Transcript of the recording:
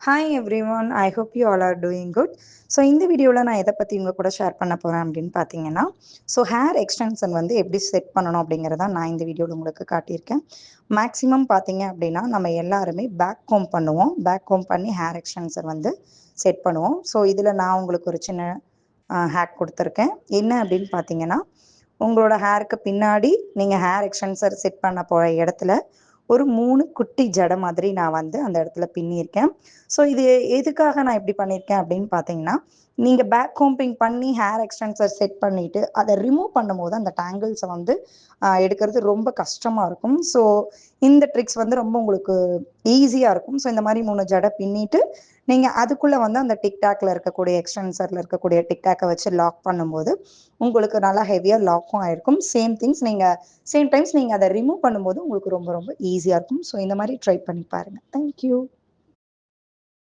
Hi everyone, I hope you all are doing good. So இந்த வீடியோவில் நான் எதை பற்றி உங்கள் கூட ஷேர் பண்ண போகிறேன் அப்படின்னு பார்த்தீங்கன்னா, ஸோ ஹேர் எக்ஸ்டென்ஷன் வந்து எப்படி செட் பண்ணணும் அப்படிங்கிறத நான் இந்த வீடியோவில் உங்களுக்கு காட்டியிருக்கேன். மேக்ஸிமம் பார்த்தீங்க அப்படின்னா நம்ம எல்லாருமே பேக் கோம் பண்ணுவோம். பேக் கோம் பண்ணி ஹேர் எக்ஸ்டென்ஷன் வந்து செட் பண்ணுவோம். ஸோ இதில் நான் உங்களுக்கு ஒரு சின்ன ஹேக் கொடுத்துருக்கேன். என்ன அப்படின்னு பார்த்தீங்கன்னா, உங்களோட ஹேருக்கு பின்னாடி நீங்கள் ஹேர் எக்ஸ்டென்சர் செட் பண்ண போகிற இடத்துல ஒரு 3 குட்டி ஜடை மாதிரி நான் வந்து அந்த இடத்துல பின்னியிருக்கேன். ஸோ இது எதுக்காக நான் இப்படி பண்ணியிருக்கேன் அப்படின்னு பார்த்தீங்கன்னா, நீங்கள் பேக் கோம்பிங் பண்ணி ஹேர் எக்ஸ்டென்சர் செட் பண்ணிவிட்டு அதை ரிமூவ் பண்ணும்போது அந்த டேங்கிள்ஸை வந்து எடுக்கிறது ரொம்ப கஷ்டமாக இருக்கும். ஸோ இந்த ட்ரிக்ஸ் வந்து ரொம்ப உங்களுக்கு ஈஸியாக இருக்கும். ஸோ இந்த மாதிரி 3 ஜடை பின்னிட்டு நீங்கள் அதுக்குள்ளே வந்து அந்த டிக்டாக்ல இருக்கக்கூடிய எக்ஸ்டென்சரில் இருக்கக்கூடிய டிக்டாக்கை வச்சு லாக் பண்ணும்போது உங்களுக்கு நல்லா ஹெவியாக லாக்கும் ஆயிருக்கும். சேம் டைம்ஸ் நீங்கள் அதை ரிமூவ் பண்ணும்போது உங்களுக்கு ரொம்ப ரொம்ப ஈஸியாக இருக்கும். ஸோ இந்த மாதிரி ட்ரை பண்ணி பாருங்கள். தேங்க்யூ.